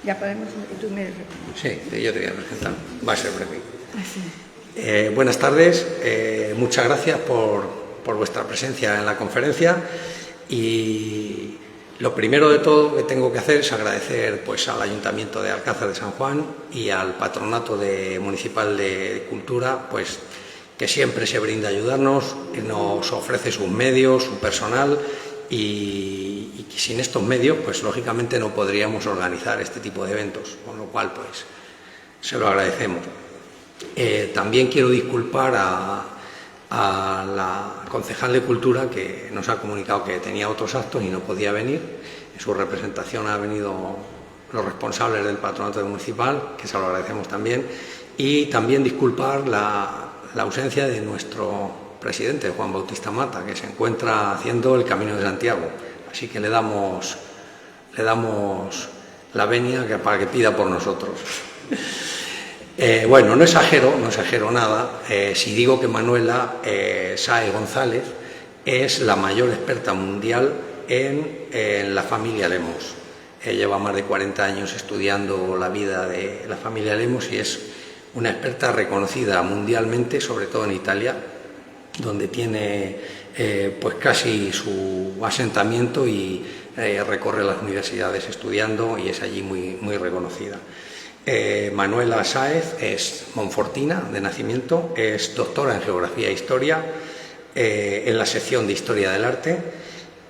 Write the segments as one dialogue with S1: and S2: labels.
S1: Ya podemos... ¿Tú me...
S2: Sí, yo te voy a presentar. Va a ser breve.
S1: Así.
S2: Buenas tardes. Muchas gracias por vuestra presencia en la conferencia. Y lo primero de todo que tengo que hacer es agradecer pues, al Ayuntamiento de Alcázar de San Juan y al Patronato Municipal de Cultura, pues, que siempre se brinda a ayudarnos, que nos ofrece sus medios, su personal, y sin estos medios, pues lógicamente no podríamos organizar este tipo de eventos, con lo cual pues se lo agradecemos. También quiero disculpar a la concejal de Cultura, que nos ha comunicado que tenía otros actos y no podía venir. En su representación han venido los responsables del Patronato Municipal, que se lo agradecemos también, y también disculpar la ausencia de nuestro presidente, Juan Bautista Mata, que se encuentra haciendo el Camino de Santiago. Así que le damos la venia para que pida por nosotros. Bueno, no exagero nada si digo que Manuela Sáez González es la mayor experta mundial en la familia Lemos. Lleva más de 40 años estudiando la vida de la familia Lemos y es una experta reconocida mundialmente, sobre todo en Italia, donde tiene pues casi su asentamiento y recorre las universidades estudiando y es allí muy reconocida. Manuela Sáez es monfortina de nacimiento, es doctora en Geografía e Historia en la sección de Historia del Arte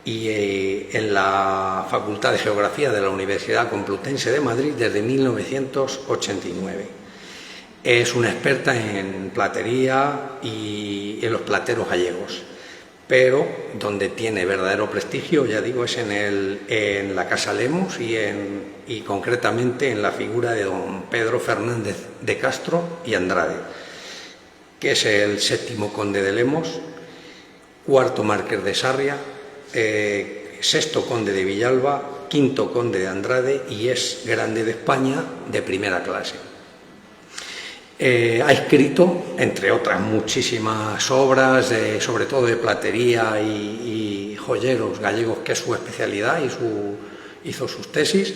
S2: y en la Facultad de Geografía de la Universidad Complutense de Madrid desde 1989. Es una experta en platería y en los plateros gallegos, pero donde tiene verdadero prestigio, ya digo, es en la Casa Lemos y concretamente en la figura de don Pedro Fernández de Castro y Andrade, que es el 7º conde de Lemos, 4º marqués de Sarria, 6º conde de Villalba, 5º conde de Andrade y es grande de España de primera clase. Ha escrito, entre otras muchísimas obras, sobre todo de platería y joyeros gallegos, que es su especialidad, y hizo sus tesis,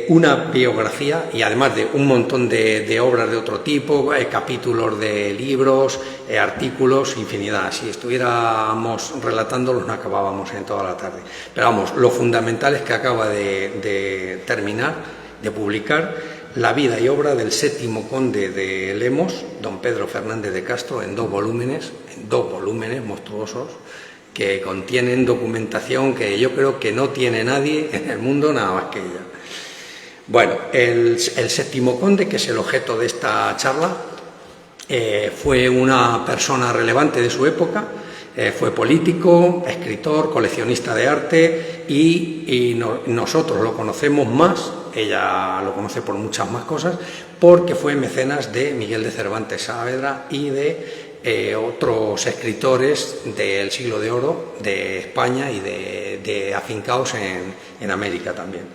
S2: una biografía y además de un montón de obras de otro tipo, capítulos de libros, artículos, infinidad. Si estuviéramos relatándolos no acabábamos en toda la tarde. Pero vamos, lo fundamental es que acaba de terminar, de publicar, la vida y obra del 7º conde de Lemos, don Pedro Fernández de Castro, en dos volúmenes monstruosos, que contienen documentación que yo creo que no tiene nadie en el mundo nada más que ella. Bueno, el 7º conde, que es el objeto de esta charla, fue una persona relevante de su época. Fue político, escritor, coleccionista de arte y nosotros lo conocemos más, ella lo conoce por muchas más cosas, porque fue mecenas de Miguel de Cervantes Saavedra y de otros escritores del siglo de oro de España y de afincados en América también.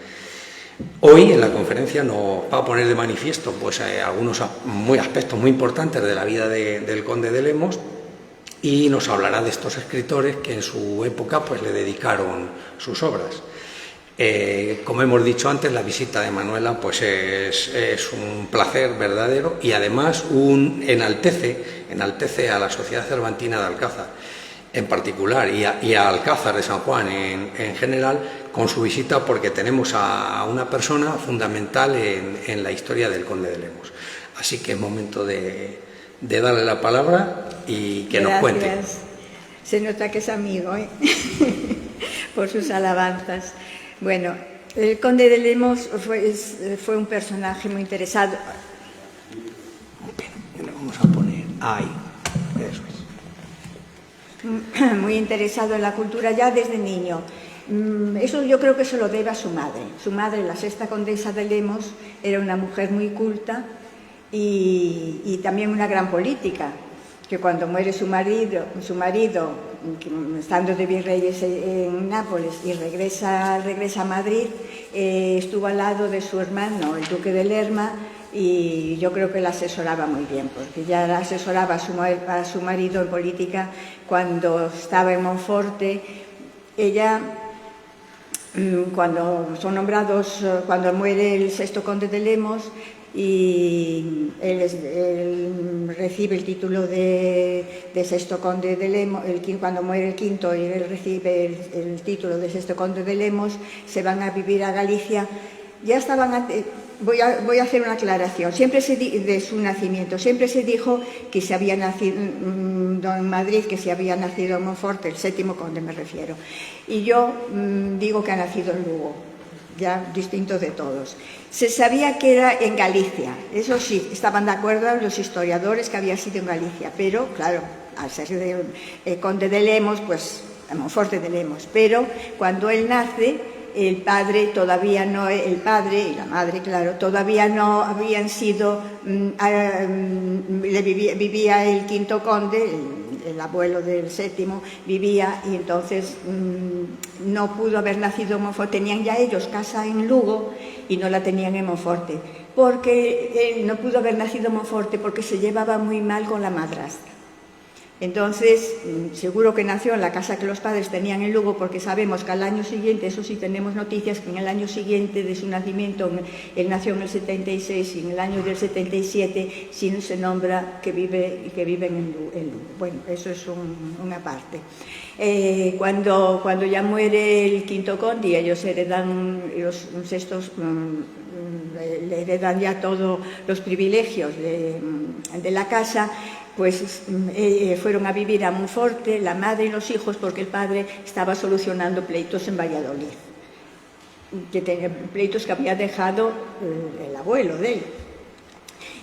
S2: Hoy en la conferencia nos va a poner de manifiesto pues, algunos aspectos muy importantes de la vida del conde de Lemos, y nos hablará de estos escritores que en su época pues, le dedicaron sus obras. Como hemos dicho antes, la visita de Manuela pues, es un placer verdadero y además enaltece a la Sociedad Cervantina de Alcázar en particular y a Alcázar de San Juan en general con su visita, porque tenemos a una persona fundamental en la historia del conde de Lemos. Así que es momento de darle la palabra y que nos cuente.
S1: Se nota que es amigo, por sus alabanzas. Bueno, el conde de Lemos fue un personaje muy interesado.
S2: Le vamos a poner ahí, eso
S1: es. Muy interesado en la cultura ya desde niño. Eso yo creo que se lo debe a su madre. Su madre, la 6ª condesa de Lemos, era una mujer muy culta y también una gran política, que cuando muere su marido, estando de virreyes en Nápoles y regresa a Madrid, estuvo al lado de su hermano, el duque de Lerma, y yo creo que la asesoraba muy bien, porque ya la asesoraba a su marido en política cuando estaba en Monforte. Ella cuando son nombrados, cuando muere el sexto conde de Lemos, y él recibe el título de sexto conde de Lemos, cuando muere el quinto y él recibe el título de sexto conde de Lemos, se van a vivir a Galicia. Ya estaban, voy a hacer una aclaración, de su nacimiento, siempre se dijo que se había nacido en Madrid, que se había nacido en Monforte, el séptimo conde me refiero, y yo digo que ha nacido en Lugo, ya distinto de todos. Se sabía que era en Galicia, eso sí, estaban de acuerdo los historiadores que había sido en Galicia, pero claro, al ser conde de Lemos, pues en Monforte de Lemos, pero cuando él nace, el padre y la madre, claro, todavía no habían sido, vivía el quinto conde, el abuelo del séptimo vivía, y entonces no pudo haber nacido en Monforte. Tenían ya ellos casa en Lugo y no la tenían en Monforte, porque él no pudo haber nacido en Monforte porque se llevaba muy mal con la madrastra. Entonces, seguro que nació en la casa que los padres tenían en Lugo, porque sabemos que al año siguiente, eso sí tenemos noticias, que en el año siguiente de su nacimiento, él nació en el 76 y en el año del 77 sí se nombra que viven en Lugo. Bueno, eso es una parte. Cuando ya muere el quinto conde y ellos heredan, los sextos le heredan ya todos los privilegios de la casa, pues fueron a vivir a Monforte, la madre y los hijos, porque el padre estaba solucionando pleitos en Valladolid, pleitos que había dejado el abuelo de él.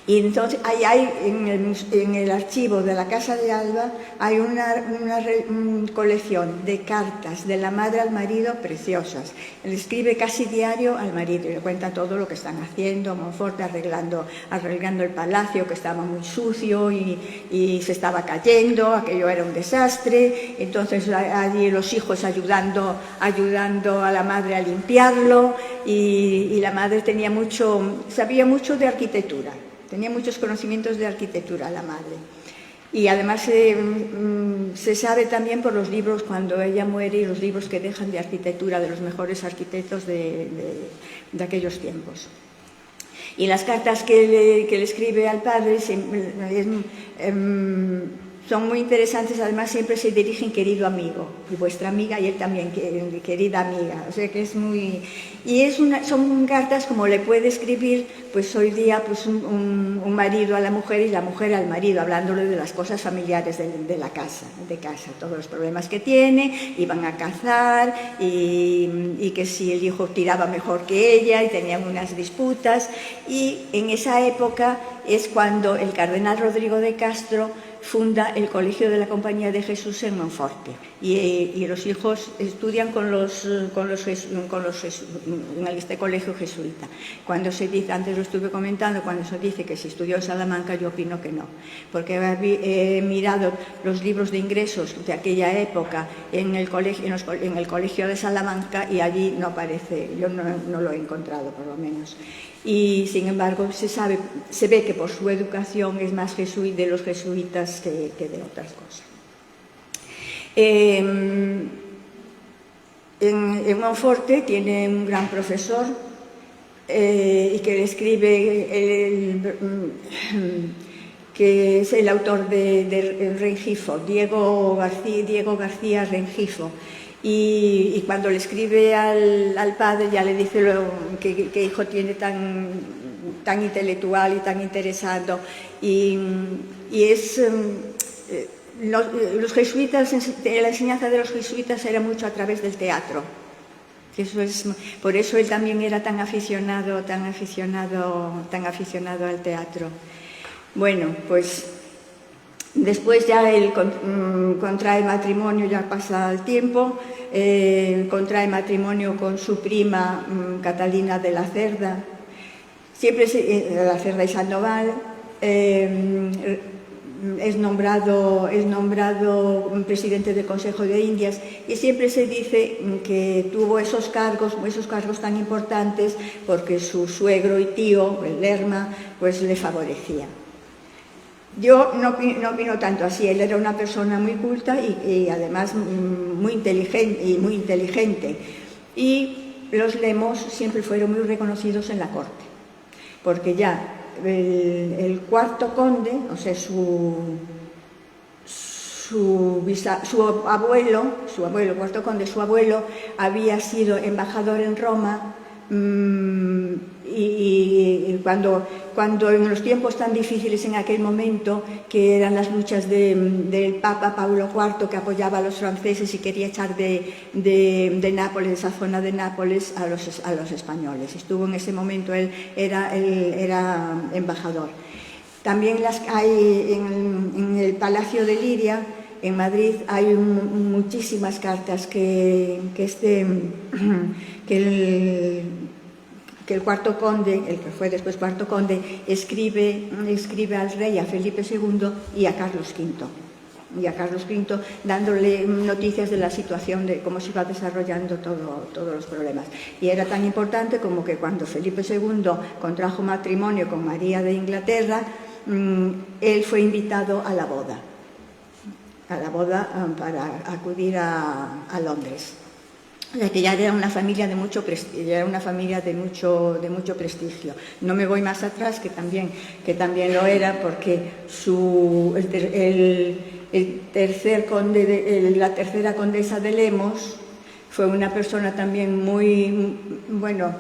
S1: Y entonces hay en el archivo de la Casa de Alba hay una colección de cartas de la madre al marido preciosas. Él escribe casi diario al marido y le cuenta todo lo que están haciendo, Monforte arreglando el palacio, que estaba muy sucio y se estaba cayendo, aquello era un desastre. Entonces allí los hijos ayudando a la madre a limpiarlo, y la madre sabía mucho de arquitectura. Tenía muchos conocimientos de arquitectura la madre. Y además se sabe también por los libros, cuando ella muere, y los libros que dejan de arquitectura, de los mejores arquitectos de aquellos tiempos. Y las cartas que le escribe al padre son muy interesantes. Además siempre se dirigen querido amigo, y vuestra amiga, y él también, querida amiga, o sea que es muy... Y son cartas como le puede escribir pues hoy día pues un marido a la mujer y la mujer al marido, hablándole de las cosas familiares de la casa, todos los problemas que tiene, iban a cazar y que si el hijo tiraba mejor que ella, y tenían unas disputas. Y en esa época es cuando el cardenal Rodrigo de Castro funda el Colegio de la Compañía de Jesús en Monforte, y los hijos estudian en este colegio jesuita. Cuando se dice, antes lo estuve comentando, cuando se dice que se estudió en Salamanca, yo opino que no, porque he mirado los libros de ingresos de aquella época en el colegio de Salamanca, y allí no aparece, yo no lo he encontrado por lo menos. Y sin embargo se ve que por su educación es más de los jesuitas que de otras cosas. En Monforte tiene un gran profesor y que le escribe, que es el autor de Rengifo, Diego García Rengifo. Y cuando le escribe al padre, ya le dice qué hijo tiene tan intelectual y tan interesado. Y es los jesuitas, la enseñanza de los jesuitas era mucho a través del teatro. Por eso él también era tan aficionado al teatro. Bueno, pues después ya él contrae matrimonio, ya pasa el tiempo, contrae matrimonio con su prima Catalina de la Cerda, de la Cerda y Sandoval. Es nombrado presidente del Consejo de Indias, y siempre se dice que tuvo esos cargos tan importantes porque su suegro y tío, el Lerma, pues le favorecía. Yo no opino tanto así. Él era una persona muy culta y además muy inteligente. y los Lemos siempre fueron muy reconocidos en la corte, porque ya el cuarto conde, o sea, su abuelo, cuarto conde, su abuelo, había sido embajador en Roma, y cuando en los tiempos tan difíciles en aquel momento, que eran las luchas del Papa Paulo IV, que apoyaba a los franceses y quería echar de Nápoles, de esa zona de Nápoles, a los españoles. Estuvo en ese momento, él era embajador. También hay en el Palacio de Liria, en Madrid, hay muchísimas cartas que el cuarto conde, el que fue después cuarto conde, escribe al rey, a Felipe II y a Carlos V, dándole noticias de la situación, de cómo se iba desarrollando todos los problemas. Y era tan importante como que cuando Felipe II contrajo matrimonio con María de Inglaterra, él fue invitado a la boda para acudir a Londres. O sea, que ya era una familia de mucho prestigio, No me voy más atrás, que también lo era, porque la tercera condesa de Lemos fue una persona también muy, bueno.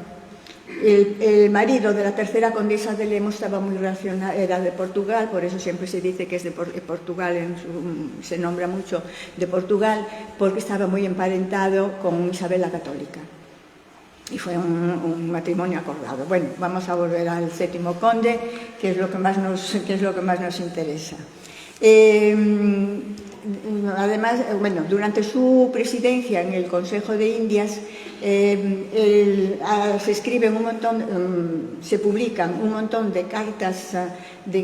S1: El marido de la tercera condesa de Lemos estaba muy relacionado, era de Portugal, por eso siempre se dice que es de Portugal, se nombra mucho de Portugal, porque estaba muy emparentado con Isabel la Católica. Y fue un matrimonio acordado. Bueno, vamos a volver al séptimo conde, que es lo que más nos interesa. Además, bueno, durante su presidencia en el Consejo de Indias, se publican un montón de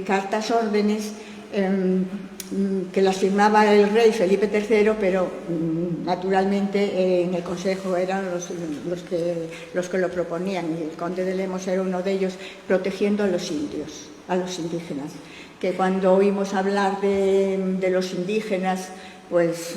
S1: cartas órdenes que las firmaba el rey Felipe III, pero naturalmente en el Consejo eran los que lo proponían, y el conde de Lemos era uno de ellos, protegiendo a los indios, a los indígenas, que cuando oímos hablar de los indígenas, pues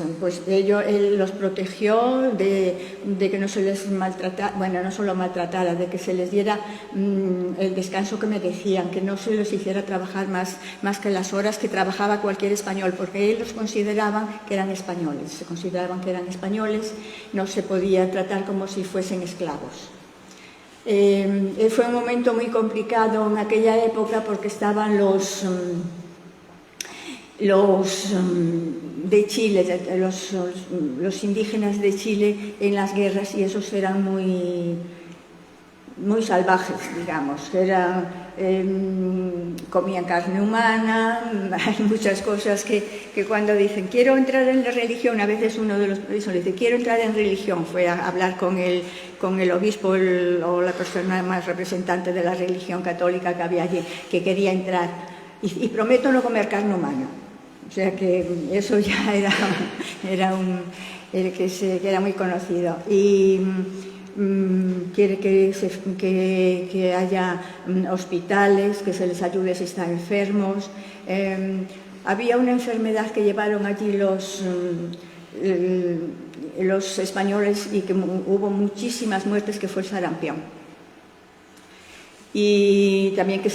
S1: él los protegió de que no se les maltratara, bueno, no solo maltratara, de que se les diera el descanso que merecían, que no se les hiciera trabajar más que las horas que trabajaba cualquier español, porque ellos consideraban que eran españoles, no se podía tratar como si fuesen esclavos. Fue un momento muy complicado en aquella época, porque estaban los de Chile, los indígenas de Chile en las guerras, y esos eran muy salvajes, digamos. Comían carne humana, hay muchas cosas que cuando dicen quiero entrar en la religión, a veces uno de los presos le dice quiero entrar en religión, fue a hablar con el obispo o la persona más representante de la religión católica que había allí, que quería entrar, y prometo no comer carne humana. O sea que eso ya era muy conocido. Y quiere que haya hospitales, que se les ayude si están enfermos. Había una enfermedad que llevaron allí los españoles y que hubo muchísimas muertes, que fue el sarampión. Y también que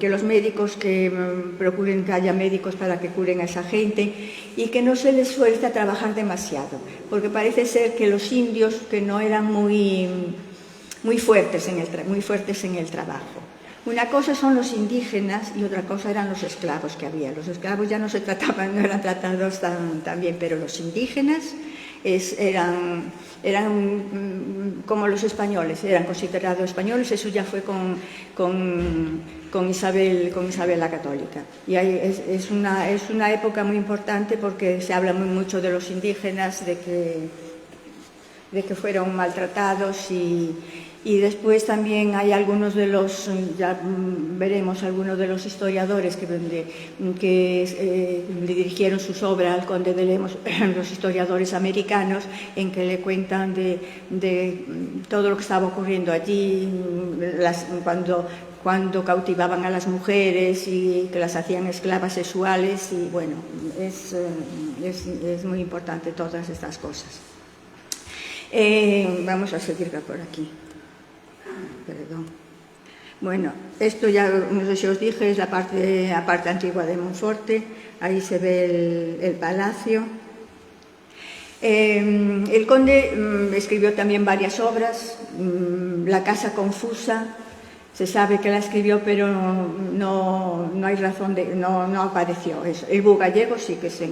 S1: los médicos que procuren que haya médicos para que curen a esa gente, y que no se les fuerce a trabajar demasiado, porque parece ser que los indios que no eran muy fuertes en el trabajo. Una cosa son los indígenas y otra cosa eran los esclavos que había. Los esclavos ya no eran tratados tan bien, pero los indígenas eran como los españoles, eran considerados españoles. Eso ya fue con Isabel la Católica. Y es una época muy importante, porque se habla mucho de los indígenas, de que fueron maltratados, y después también hay algunos de los, ya veremos, algunos de los historiadores que le dirigieron sus obras al conde de Lemos, los historiadores americanos, en que le cuentan de todo lo que estaba ocurriendo allí, cuando cautivaban a las mujeres y que las hacían esclavas sexuales, y bueno, es muy importante todas estas cosas. Vamos a seguir por aquí. Perdón. Bueno, esto ya no sé si os dije, es la parte antigua de Monforte. Ahí se ve el palacio. El conde escribió también varias obras. La Casa Confusa, se sabe que la escribió, pero no hay razón de... no apareció. El Bu Gallego sí que se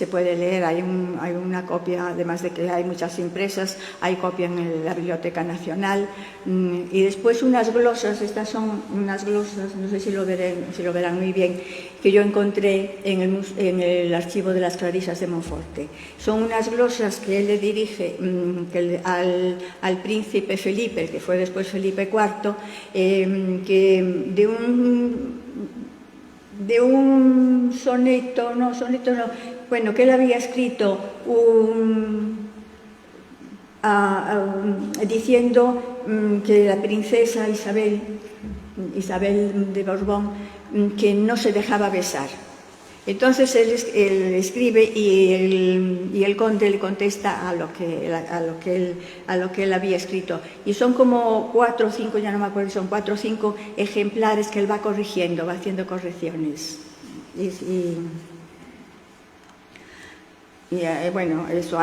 S1: puede leer, hay una copia, además de que hay muchas impresas, hay copia en la Biblioteca Nacional. Y después unas glosas, estas son unas glosas, no sé si lo verán muy bien, que yo encontré en el archivo de las Clarisas de Monforte. Son unas glosas que él le dirige al príncipe Felipe, el que fue después Felipe IV, que de un soneto, bueno, que él había escrito diciendo que la princesa Isabel de Borbón, que no se dejaba besar. Entonces él escribe y el conde le contesta a lo que él había escrito. Y son como 4 o 5, ya no me acuerdo, son 4 o 5 ejemplares que él va corrigiendo, va haciendo correcciones. Bueno, eso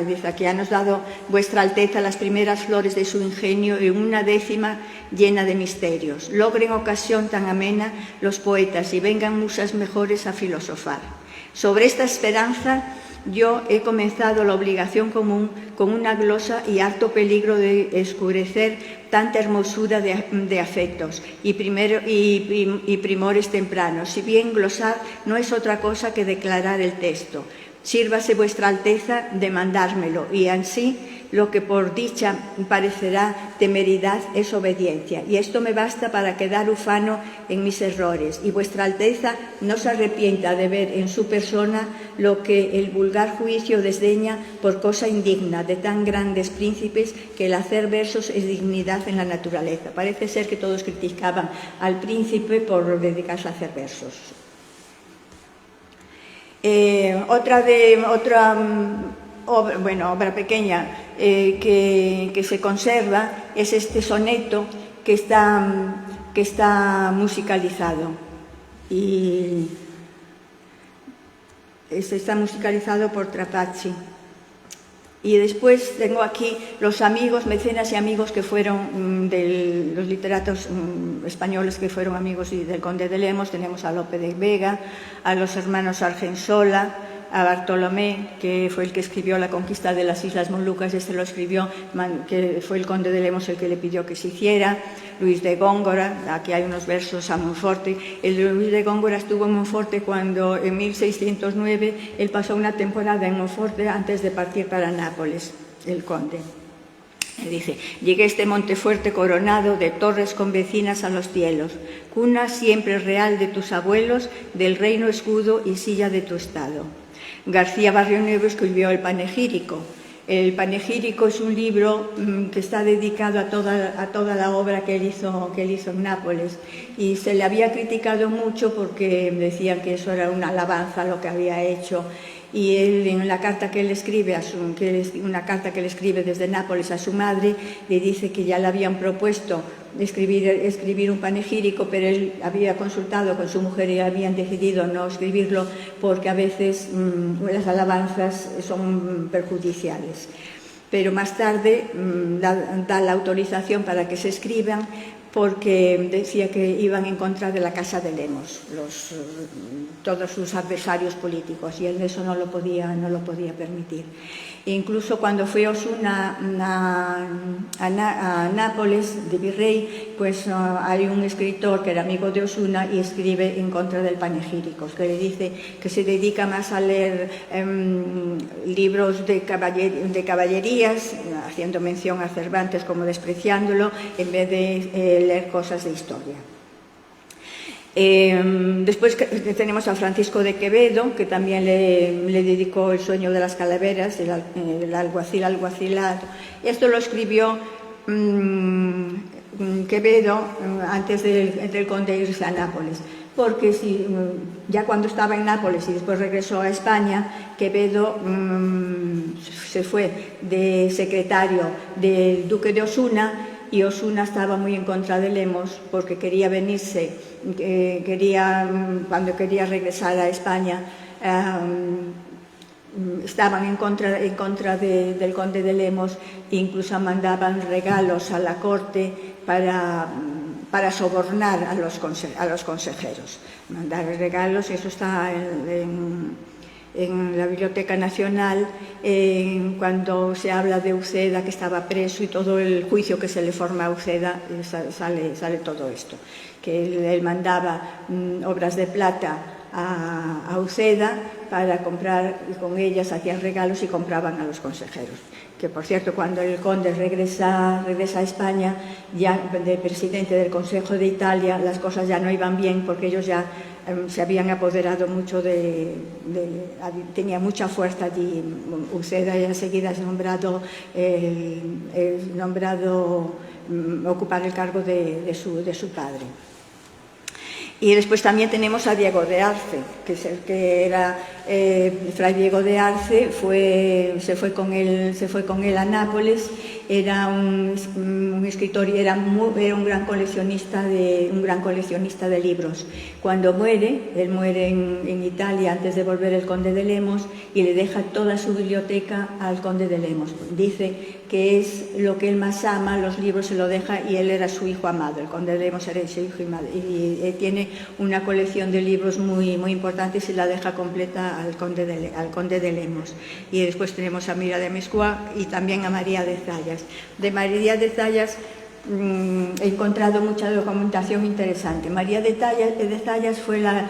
S1: dice aquí: nos dado vuestra Alteza las primeras flores de su ingenio en una décima llena de misterios. Logren ocasión tan amena los poetas y vengan musas mejores a filosofar. Sobre esta esperanza yo he comenzado la obligación común con una glosa y harto peligro de escurecer tanta hermosura de afectos y primores tempranos. Si bien glosar no es otra cosa que declarar el texto. Sírvase vuestra Alteza de mandármelo, y ansí lo que por dicha parecerá temeridad es obediencia, y esto me basta para quedar ufano en mis errores, y vuestra Alteza no se arrepienta de ver en su persona lo que el vulgar juicio desdeña por cosa indigna de tan grandes príncipes, que el hacer versos es dignidad en la naturaleza. Parece ser que todos criticaban al príncipe por dedicarse a hacer versos. Otra obra pequeña que se conserva es este soneto que está musicalizado, y está musicalizado por Trapacci. Y después tengo aquí los amigos, mecenas y amigos que fueron de los literatos españoles que fueron amigos del conde de Lemos. Tenemos a Lope de Vega, a los hermanos Argensola, a Bartolomé, que fue el que escribió La conquista de las Islas Molucas. Este lo escribió, que fue el conde de Lemos el que le pidió que se hiciera. Luis de Góngora, aquí hay unos versos a Monforte. El de Luis de Góngora estuvo en Monforte cuando en 1609 él pasó una temporada en Monforte antes de partir para Nápoles, el conde. Dice: llegué a este monte fuerte coronado de torres con vecinas a los cielos, cuna siempre real de tus abuelos, del reino escudo y silla de tu estado. García Barrionuevo escribió el Panegírico. El Panegírico es un libro que está dedicado a toda la obra que él hizo en Nápoles, y se le había criticado mucho porque decían que eso era una alabanza a lo que había hecho. Y él, en la carta que él escribe, una carta que él escribe desde Nápoles a su madre, le dice que ya le habían propuesto escribir un panegírico, pero él había consultado con su mujer y habían decidido no escribirlo porque a veces las alabanzas son perjudiciales. Pero más tarde da la autorización para que se escriban, porque decía que iban en contra de la Casa de Lemos, todos sus adversarios políticos, y él eso no lo podía permitir. E incluso cuando fue Osuna a Nápoles de virrey, pues hay un escritor que era amigo de Osuna y escribe en contra del panegírico, que le dice que se dedica más a leer libros de caballerías, haciendo mención a Cervantes como despreciándolo, en vez de leer cosas de historia. Después tenemos a Francisco de Quevedo, que también le dedicó El sueño de las calaveras, el alguacilado. Esto lo escribió Quevedo antes del conde irse a Nápoles. porque ya cuando estaba en Nápoles y después regresó a España, Quevedo se fue de secretario del duque de Osuna, y Osuna estaba muy en contra de Lemos porque quería venirse, cuando quería regresar a España, estaban en contra del conde de Lemos, e incluso mandaban regalos a la corte para sobornar a los consejeros. Mandar regalos, eso está en la Biblioteca Nacional, cuando se habla de Uceda, que estaba preso, y todo el juicio que se le forma a Uceda, sale todo esto, que él mandaba obras de plata a Uceda para comprar, y con ellas hacían regalos y compraban a los consejeros. Que, por cierto, cuando el conde regresa a España, ya de presidente del Consejo de Italia, las cosas ya no iban bien, porque ellos ya se habían apoderado mucho tenía mucha fuerza allí. Uceda ya enseguida es nombrado ocupar el cargo de su padre. Y después también tenemos a Diego de Arce, que era Fray Diego de Arce, se fue con él a Nápoles. Era un escritor y era un gran coleccionista de libros. Cuando él muere en Italia antes de volver el conde de Lemos, y le deja toda su biblioteca al conde de Lemos. Dice que es lo que él más ama, los libros se lo deja, y él era su hijo amado. El conde de Lemos era su hijo amado, y tiene una colección de libros muy, muy importante, y se la deja completa al conde de Lemos. Y después tenemos a Mira de Mescua y también a María de Zayas. De María de Zayas he encontrado mucha documentación interesante. María de Zayas fue la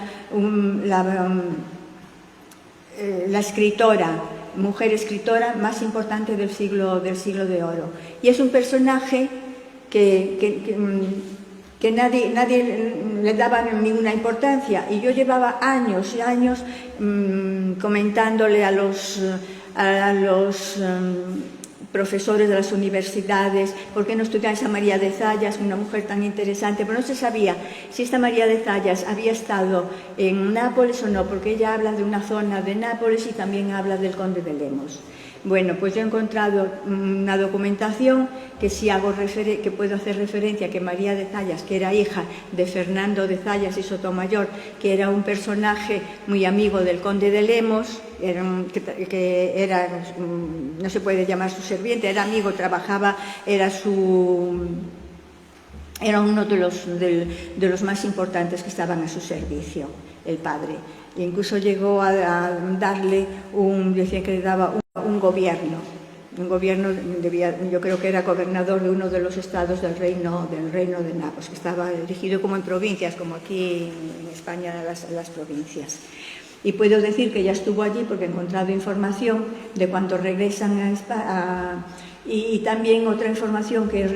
S1: mujer escritora más importante del siglo de oro. Y es un personaje que nadie le daba ninguna importancia, y yo llevaba años y años comentándole a los profesores de las universidades: ¿por qué no estudiáis a María de Zayas, una mujer tan interesante? Pero no se sabía si esta María de Zayas había estado en Nápoles o no, porque ella habla de una zona de Nápoles y también habla del conde de Lemos. Bueno, pues yo he encontrado una documentación que que puedo hacer referencia, que María de Zayas, que era hija de Fernando de Zayas y Sotomayor, que era un personaje muy amigo del conde de Lemos, no se puede llamar su sirviente, era amigo, trabajaba, era uno de los más importantes que estaban a su servicio, el padre. E incluso llegó a darle decía que le daba un gobierno, yo creo que era gobernador de uno de los estados del reino de Nápoles, que estaba dirigido como en provincias, como aquí en España las provincias. Y puedo decir que ya estuvo allí porque he encontrado información de cuando regresan a España. Y también otra información que es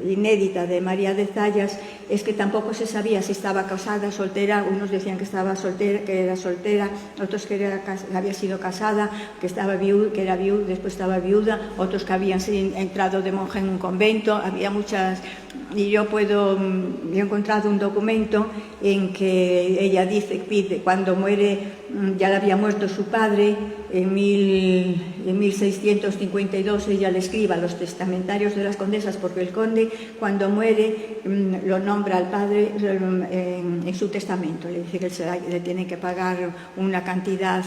S1: inédita de María de Zayas es que tampoco se sabía si estaba casada, soltera. Unos decían que estaba soltera, que era soltera, otros que había sido casada, que era viuda, después estaba viuda, otros que habían entrado de monja en un convento. Había muchas. Y yo he encontrado un documento en que ella pide, cuando muere, ya le había muerto su padre, en 1652 ella le escribe a los testamentarios de las condesas, porque el conde, cuando muere, lo nombra al padre en su testamento. Le dice que le tiene que pagar una cantidad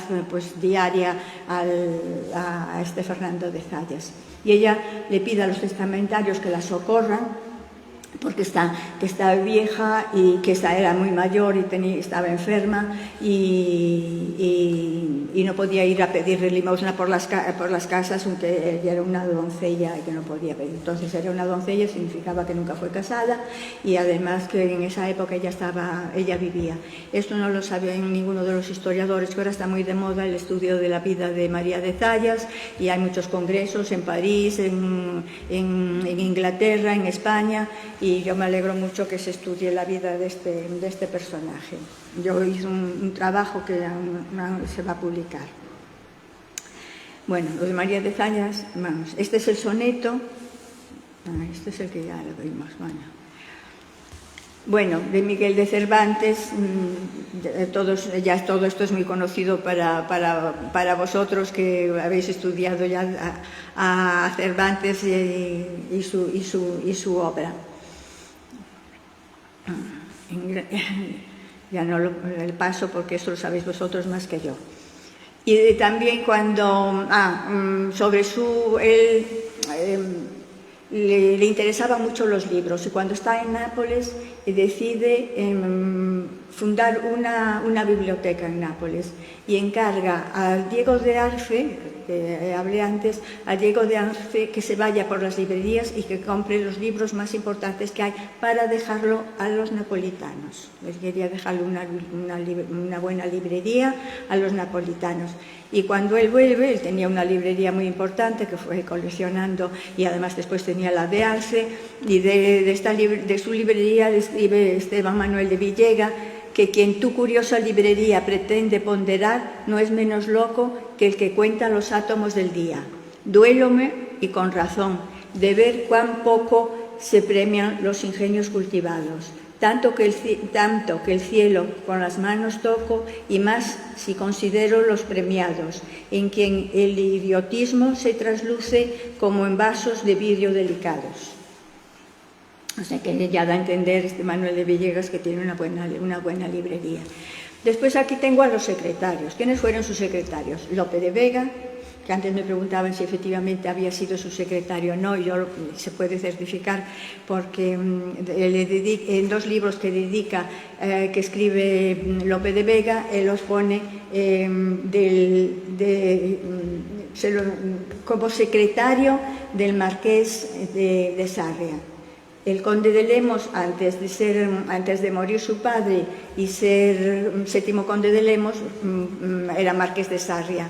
S1: diaria a este Fernando de Zayas. Y ella le pide a los testamentarios que la socorran, porque está vieja y que era muy mayor y estaba enferma, y no podía ir a pedirle limosna por las casas, aunque ella era una doncella y que no podía pedir. Entonces, era una doncella significaba que nunca fue casada, y además que en esa época ella vivía. Esto no lo sabe ninguno de los historiadores, que ahora está muy de moda el estudio de la vida de María de Zayas, y hay muchos congresos en París, en Inglaterra, en España, y yo me alegro mucho que se estudie la vida de este personaje. Yo hice un trabajo que se va a publicar. Bueno, lo de María de Zayas, vamos, este es el soneto, este es el que ya lo vimos, bueno. Bueno, de Miguel de Cervantes, todo esto es muy conocido para vosotros que habéis estudiado ya a Cervantes y su obra. Ya no el paso porque eso lo sabéis vosotros más que yo. Y también cuando, sobre le interesaban mucho los libros y cuando está en Nápoles decide fundar una biblioteca en Nápoles y encarga a Diego de Arce, que hablé antes, a Diego de Arce que se vaya por las librerías y que compre los libros más importantes que hay para dejarlo a los napolitanos. Les quería dejarle una buena librería a los napolitanos. Y cuando él vuelve, él tenía una librería muy importante que fue coleccionando y además después tenía la de Arce y de su librería escribe Esteban Manuel de Villega que quien tu curiosa librería pretende ponderar no es menos loco que el que cuenta los átomos del día. Duélome, y con razón, de ver cuán poco se premian los ingenios cultivados. Tanto que el cielo con las manos toco y más si considero los premiados, en quien el idiotismo se trasluce como en vasos de vidrio delicados. O sea que ya da a entender Manuel de Villegas que tiene una buena librería. Después aquí tengo a los secretarios. ¿Quiénes fueron sus secretarios? Lope de Vega, que antes me preguntaban si efectivamente había sido su secretario o no, y se puede certificar porque en 2 libros que escribe Lope de Vega, él los pone como secretario del marqués de Sarria. El conde de Lemos, antes de morir su padre y ser 7º conde de Lemos, era marqués de Sarria.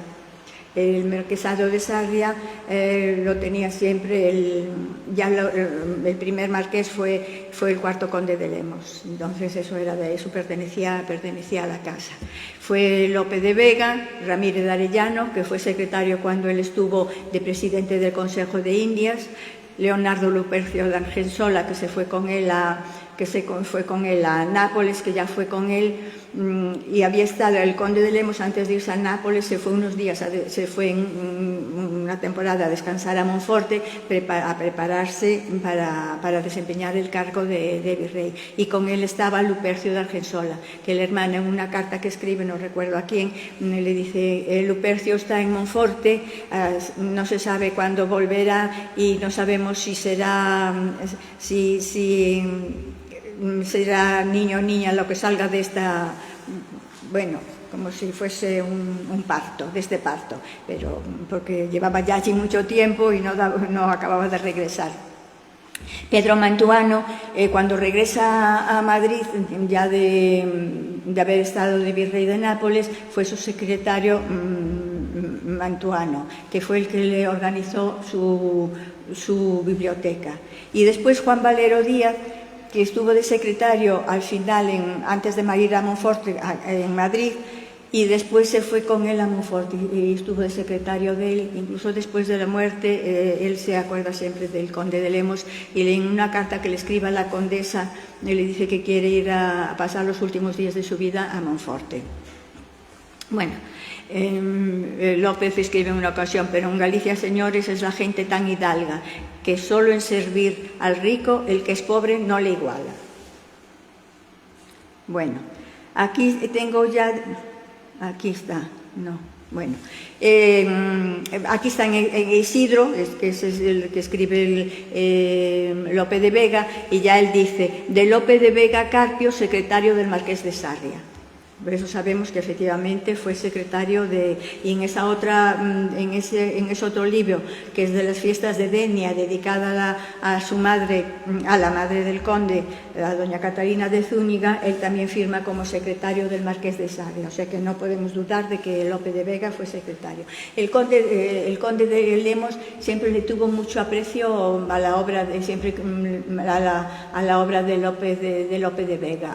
S1: El marquesado de Sarria lo tenía siempre, el primer marqués fue el 4º conde de Lemos, entonces eso pertenecía a la casa. Fue Lope de Vega, Ramírez de Arellano, que fue secretario cuando él estuvo de presidente del Consejo de Indias, Leonardo Lupercio de Argensola, que se fue con él a Nápoles, que ya fue con él, y había estado el conde de Lemos antes de irse a Nápoles, se fue unos días, se fue en una temporada a descansar a Monforte, a prepararse para desempeñar el cargo de virrey, y con él estaba Lupercio de Argensola, que el hermano en una carta que escribe, no recuerdo a quién, le dice: Lupercio está en Monforte, no se sabe cuándo volverá y no sabemos si será será niño o niña lo que salga de esta, bueno, como si fuese un parto, de este parto, pero porque llevaba ya allí mucho tiempo y no acababa de regresar. Pedro Mantuano, cuando regresa a Madrid, ya de haber estado de virrey de Nápoles, fue su secretario Mantuano, que fue el que le organizó su biblioteca. Y después Juan Valero Díaz, que estuvo de secretario al final, antes de ir a Monforte, en Madrid, y después se fue con él a Monforte y estuvo de secretario de él. Incluso después de la muerte, él se acuerda siempre del conde de Lemos, y en una carta que le escribe a la condesa, le dice que quiere ir a pasar los últimos días de su vida a Monforte. Bueno, López escribe en una ocasión: pero en Galicia, señores, es la gente tan hidalga que solo en servir al rico el que es pobre no le iguala. Bueno, aquí tengo ya, aquí está, no, bueno, aquí está en Isidro, que es el que escribe Lope de Vega, y ya él dice: de Lope de Vega Carpio, secretario del marqués de Sarria. Por eso sabemos que efectivamente fue secretario y en ese otro libro, que es de las fiestas de Denia, dedicada a su madre, a la madre del conde, a doña Catalina de Zúñiga, él también firma como secretario del marqués de Sarria, o sea que no podemos dudar de que Lope de Vega fue secretario. El conde de Lemos siempre le tuvo mucho aprecio a la obra de Lope de Vega,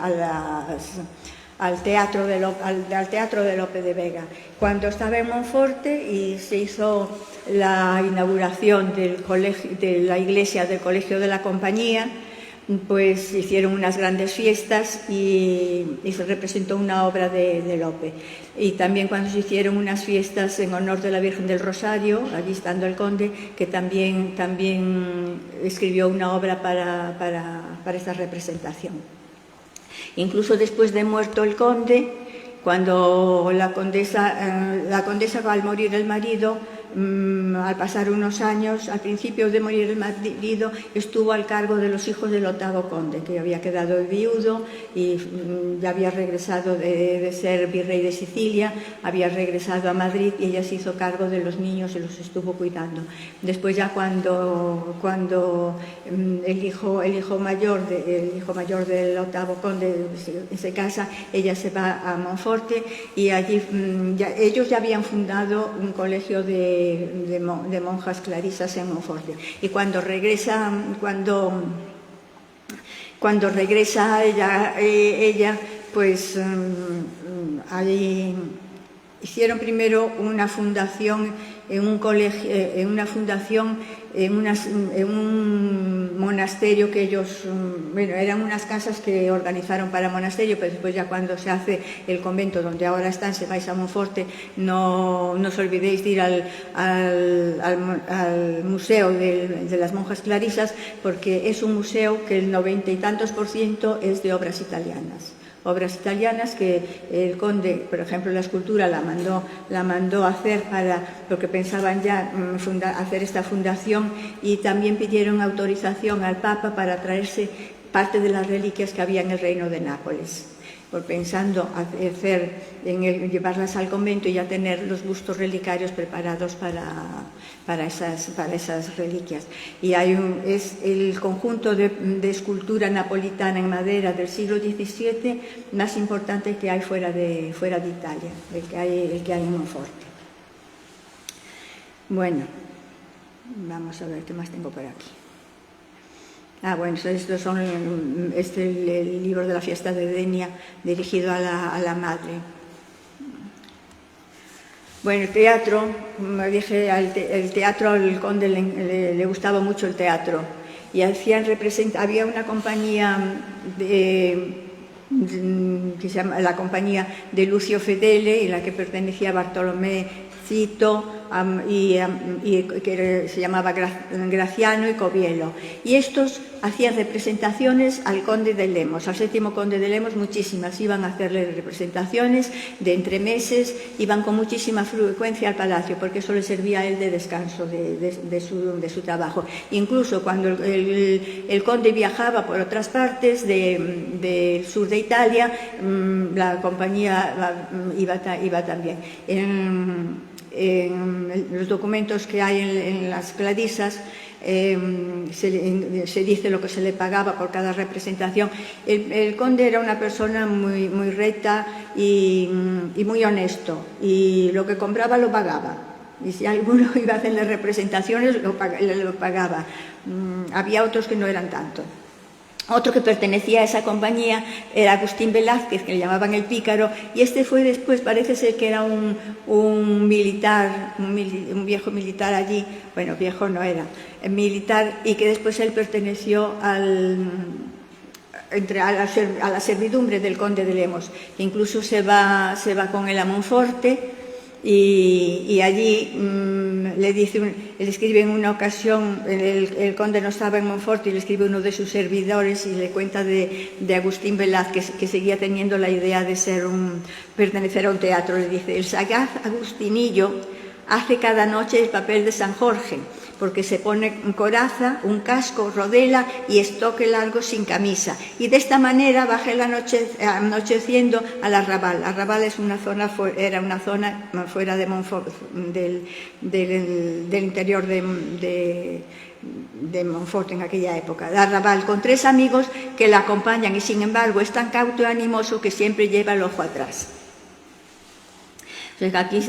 S1: al teatro de Lope de Vega. Cuando estaba en Monforte y se hizo la inauguración de la iglesia del Colegio de la Compañía, pues hicieron unas grandes fiestas y se representó una obra de Lope. Y también cuando se hicieron unas fiestas en honor de la Virgen del Rosario, allí estando el conde, que también escribió una obra para esta representación. Incluso después de muerto el conde, cuando la condesa al morir el marido, al pasar unos años, al principio de morir el marido, estuvo al cargo de los hijos del 8º conde, que había quedado viudo y ya había regresado de ser virrey de Sicilia, había regresado a Madrid y ella se hizo cargo de los niños y los estuvo cuidando. Después ya cuando el hijo mayor del 8º conde se casa, ella se va a Monforte y allí ellos ya habían fundado un colegio de monjas clarisas en Monforte. Y cuando regresa ella pues ahí hicieron primero una fundación en un colegio, en un monasterio que ellos, bueno, eran unas casas que organizaron para monasterio, pero después ya cuando se hace el convento donde ahora están, si vais a Monforte, no os olvidéis de ir al museo de las monjas clarisas, porque es un museo que el 90 y tantos % es de obras italianas que el conde, por ejemplo, la escultura la mandó a hacer porque pensaban ya hacer esta fundación, y también pidieron autorización al Papa para traerse parte de las reliquias que había en el reino de Nápoles, pensando llevarlas al convento y ya tener los bustos relicarios preparados para esas reliquias. Y es el conjunto de escultura napolitana en madera del siglo XVII más importante que hay fuera de Italia, el que hay en Monforte. Bueno, vamos a ver qué más tengo por aquí. Bueno, estos son el libro de la fiesta de Denia dirigido a la madre. Bueno, el teatro, como dije, el teatro al conde le gustaba mucho el teatro, y había una compañía que se llama la compañía de Lucio Fedele, en la que pertenecía Bartolomé Cito, y que se llamaba Graciano y Covielo, y estos hacían representaciones al conde de Lemos, al 7º conde de Lemos, muchísimas, iban a hacerle representaciones de entremeses, iban con muchísima frecuencia al palacio, porque eso le servía a él de descanso de su trabajo. Incluso cuando el conde viajaba por otras partes del sur de Italia, la compañía iba también. En los documentos que hay en las clarisas se dice lo que se le pagaba por cada representación. El conde era una persona muy, muy recta y muy honesto, y lo que compraba lo pagaba, y si alguno iba a hacerle representaciones lo pagaba. Había otros que no eran tanto. Otro que pertenecía a esa compañía era Agustín Velázquez, que le llamaban el Pícaro, y este fue después, parece ser que era un militar, un viejo militar allí, bueno, viejo no era, militar, y que después él perteneció a la servidumbre del conde de Lemos. Incluso se va con él a Monforte, y allí le escribe en una ocasión, el conde no estaba en Monforte, y le escribe uno de sus servidores y le cuenta de Agustín Velázquez, que seguía teniendo la idea de pertenecer a un teatro. Le dice: el sagaz Agustinillo hace cada noche el papel de San Jorge, porque se pone coraza, un casco, rodela y estoque largo sin camisa, y de esta manera baja anocheciendo al Arrabal. Arrabal era una zona fuera de Monfort, del interior de Monfort en aquella época. Arrabal, con 3 amigos que la acompañan, y sin embargo es tan cauto y animoso que siempre lleva el ojo atrás. Aquí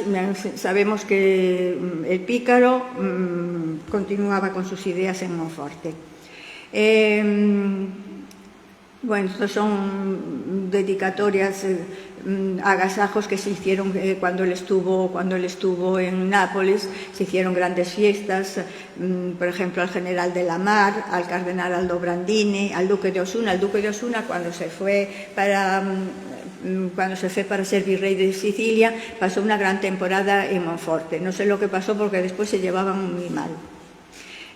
S1: sabemos que el Pícaro continuaba con sus ideas en Monforte. Bueno, estos son dedicatorias, agasajos que se hicieron cuando él estuvo en Nápoles. Se hicieron grandes fiestas, por ejemplo, al general de la Mar, al cardenal Aldobrandini, al duque de Osuna. El duque de Osuna, cuando se fue para ser virrey de Sicilia, pasó una gran temporada en Monforte. No sé lo que pasó porque después se llevaban muy mal.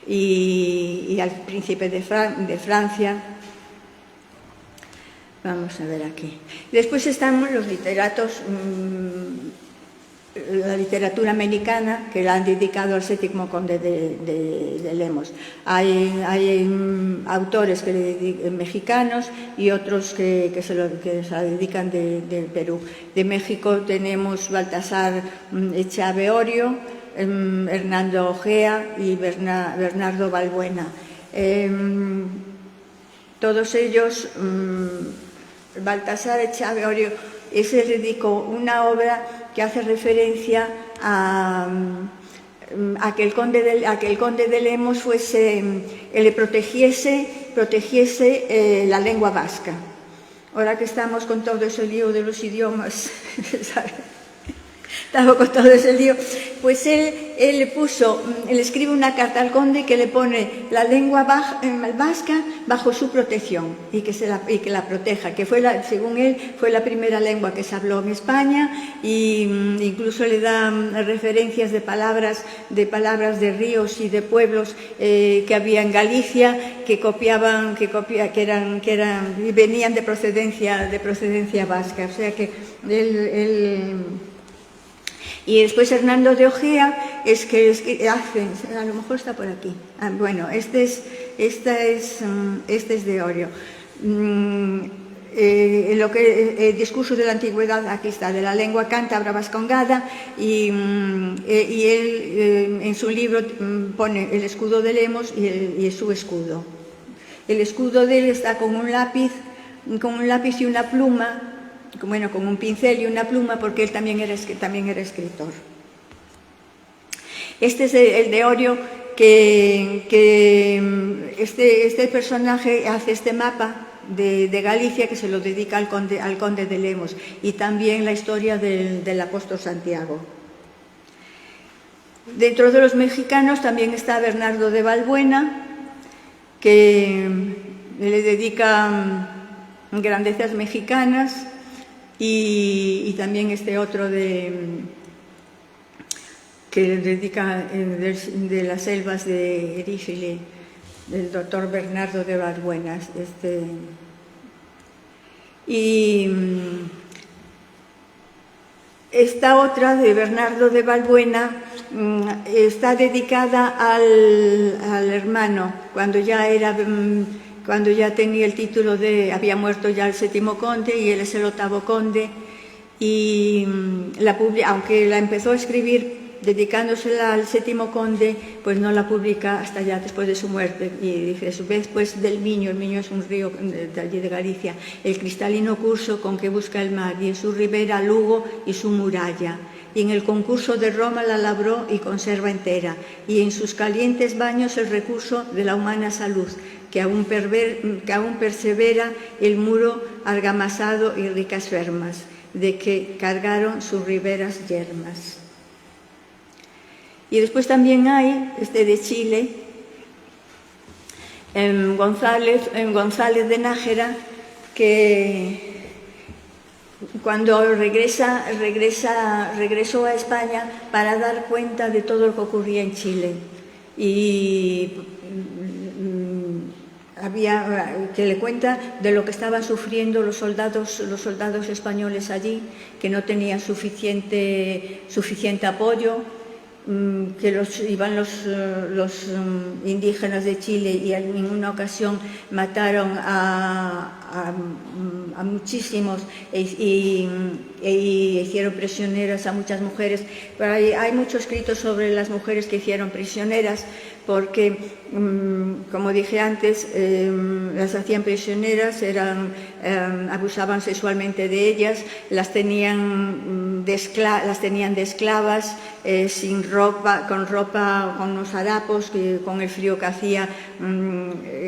S1: Y al príncipe de Francia. Vamos a ver aquí. Después están los literatos, la literatura americana, que la han dedicado al séptimo conde de Lemos. Hay autores mexicanos y otros que se la dedican del Perú. De México tenemos Baltasar Echave Orio, Hernando Ojea y Bernardo Balbuena. Todos ellos... Baltasar Echave Orio se dedicó una obra que hace referencia a que el conde de Lemos le protegiese la lengua vasca. Ahora que estamos con todo ese lío de los idiomas, ¿sabes? Estaba con todo ese lío, pues él le escribe una carta al conde que le pone la lengua vasca bajo su protección y que la proteja, que según él fue la primera lengua que se habló en España, y incluso le da referencias de palabras de ríos y de pueblos que había en Galicia que venían de procedencia vasca, o sea que él y después Hernando de Ojea es que hace, a lo mejor está por aquí. Bueno, este es de Orio. El discurso de la antigüedad, aquí está, de la lengua cántabra vascongada, y él en su libro pone el escudo de Lemos y su escudo. El escudo de él está con un lápiz y una pluma. Bueno, con un pincel y una pluma, porque él también era escritor. Este es el de Orio, que este personaje hace este mapa de Galicia que se lo dedica al conde de Lemos, y también la historia del apóstol Santiago. Dentro de los mexicanos también está Bernardo de Balbuena, que le dedica grandezas mexicanas. Y también este otro que le dedica de las selvas de Erífile, del doctor Bernardo de Balbuena. Y esta otra de Bernardo de Balbuena está dedicada al hermano, cuando ya tenía el título había muerto ya el séptimo conde y él es el octavo conde, y aunque la empezó a escribir dedicándosela al séptimo conde, pues no la publica hasta ya después de su muerte, y dice, después del Miño, el Miño es un río de allí de Galicia, el cristalino curso con que busca el mar, y en su ribera Lugo y su muralla, y en el concurso de Roma la labró y conserva entera, y en sus calientes baños el recurso de la humana salud, que aún persevera el muro argamasado y ricas fermas, de que cargaron sus riberas yermas. Y después también hay de Chile, en González de Nájera, que cuando regresó a España para dar cuenta de todo lo que ocurría en Chile, y que le cuenta de lo que estaban sufriendo los soldados españoles allí, que no tenían suficiente apoyo, que iban los indígenas de Chile y en una ocasión mataron a muchísimos y hicieron prisioneras a muchas mujeres. Pero hay mucho escrito sobre las mujeres que hicieron prisioneras, porque, como dije antes, las hacían prisioneras, abusaban sexualmente de ellas, las tenían las tenían de esclavas, sin ropa, con unos harapos, con el frío que hacía,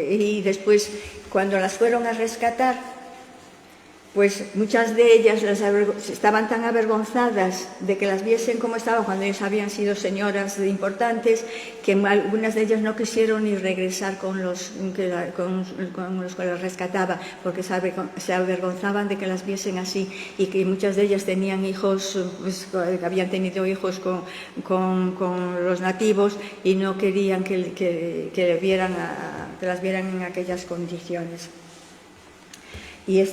S1: y después, cuando las fueron a rescatar, pues muchas de ellas estaban tan avergonzadas de que las viesen como estaban cuando ellas habían sido señoras importantes, que algunas de ellas no quisieron ni regresar con los que las rescataba, porque se avergonzaban de que las viesen así, y que muchas de ellas tenían hijos, pues, que habían tenido hijos con los nativos, y no querían que las vieran en aquellas condiciones. Y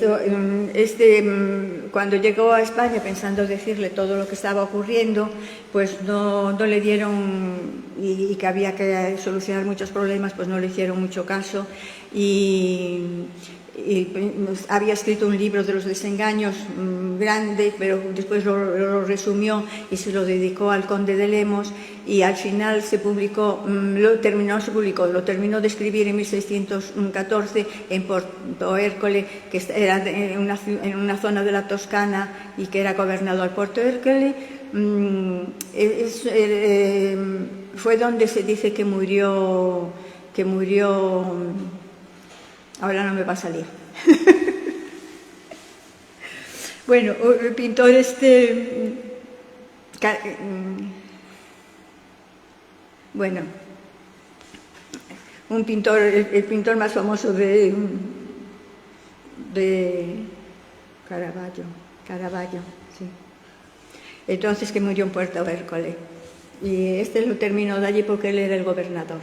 S1: cuando llegó a España pensando decirle todo lo que estaba ocurriendo, pues no le dieron, y que había que solucionar muchos problemas, pues no le hicieron mucho caso, y había escrito un libro de los desengaños grande, pero después lo resumió y se lo dedicó al conde de Lemos, y al final lo terminó de escribir en 1614 en Porto Hércole, que era en una zona de la Toscana, y que era gobernador. Porto Hércole fue donde se dice que murió, ahora no me va a salir. Bueno, el pintor un pintor, el pintor más famoso de Caravaggio, sí. Entonces, que murió en Puerto Hércole. Y lo terminó de allí porque él era el gobernador.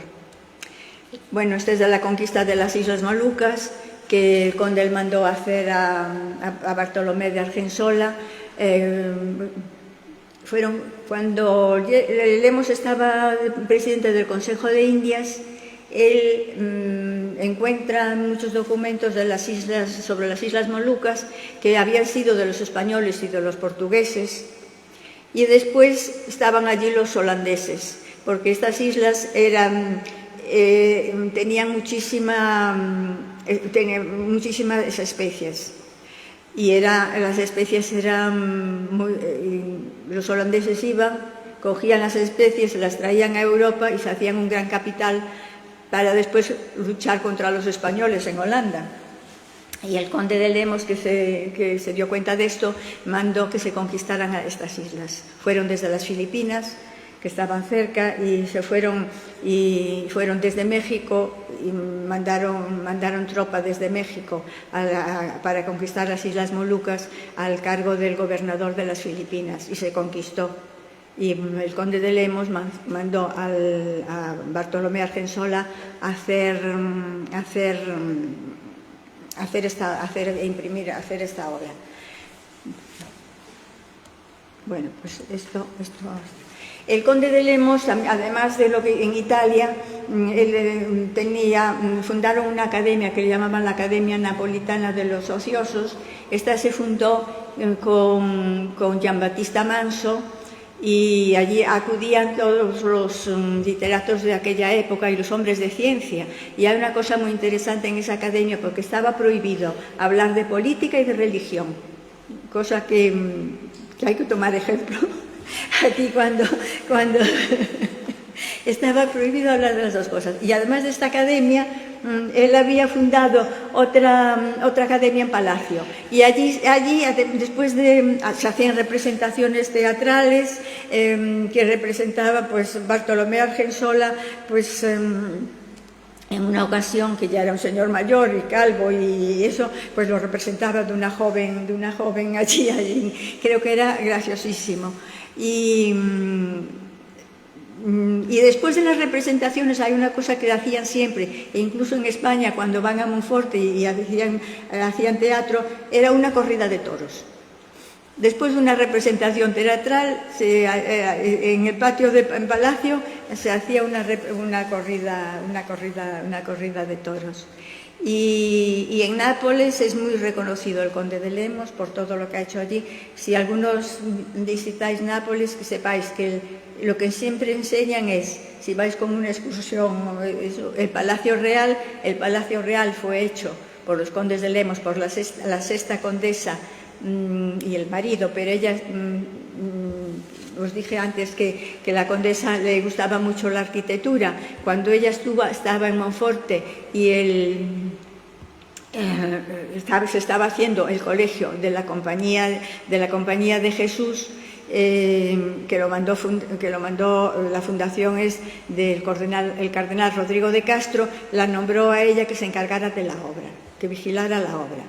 S1: Bueno, es de la conquista de las Islas Molucas, que el conde mandó hacer a Bartolomé de Argensola. Cuando Lemos estaba presidente del Consejo de Indias, él encuentra muchos documentos sobre las Islas Molucas que habían sido de los españoles y de los portugueses, y después estaban allí los holandeses, porque estas islas tenían muchísimas especies, y las especies eran los holandeses cogían las especies, las traían a Europa y se hacían un gran capital para después luchar contra los españoles en Holanda. Y el conde de Lemos, que se dio cuenta de esto, mandó que se conquistaran a estas islas. Fueron desde las Filipinas, que estaban cerca, y fueron desde México, y mandaron tropa desde México para conquistar las Islas Molucas al cargo del gobernador de las Filipinas, y se conquistó. Y el conde de Lemos mandó a Bartolomé Argensola hacer esta obra. Bueno, pues esto. El conde de Lemos, además de lo que en Italia, fundaron una academia que le llamaban la Academia Napolitana de los Ociosos. Esta se fundó con Giambattista Manso, y allí acudían todos los literatos de aquella época y los hombres de ciencia. Y hay una cosa muy interesante en esa academia, porque estaba prohibido hablar de política y de religión, cosa que hay que tomar ejemplo. Aquí cuando estaba prohibido hablar de las dos cosas. Y además de esta academia, él había fundado otra academia en Palacio, y allí después se hacían representaciones teatrales que representaba, pues, Bartolomé Argensola, pues en una ocasión, que ya era un señor mayor y calvo, y eso, pues lo representaba de una joven allí. Creo que era graciosísimo. Y después de las representaciones hay una cosa que hacían siempre, e incluso en España, cuando van a Monforte y hacían teatro, era una corrida de toros. Después de una representación teatral, en el patio en Palacio se hacía una corrida de toros. Y en Nápoles es muy reconocido el conde de Lemos por todo lo que ha hecho allí. Si algunos visitáis Nápoles, que sepáis que lo que siempre enseñan es, si vais con una excursión, el Palacio Real fue hecho por los condes de Lemos, por la sexta condesa y el marido, pero ella os dije antes que la condesa le gustaba mucho la arquitectura. Cuando ella estaba en Monforte y se estaba haciendo el colegio de la Compañía de Jesús, que lo mandó, la fundación es del cardenal Rodrigo de Castro, la nombró a ella que se encargara de la obra, que vigilara la obra.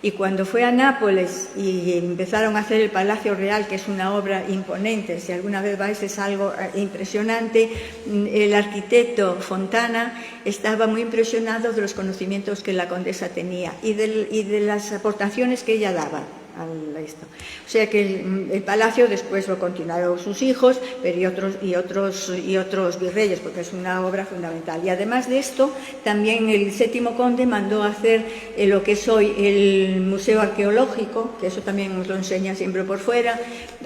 S1: Y cuando fue a Nápoles y empezaron a hacer el Palacio Real, que es una obra imponente, si alguna vez vais es algo impresionante, el arquitecto Fontana estaba muy impresionado de los conocimientos que la condesa tenía y de las aportaciones que ella daba a esto. O sea que el palacio después lo continuaron sus hijos, pero y otros virreyes, porque es una obra fundamental. Y además de esto, también el séptimo conde mandó hacer lo que es hoy el Museo Arqueológico, que eso también os lo enseñan siempre por fuera,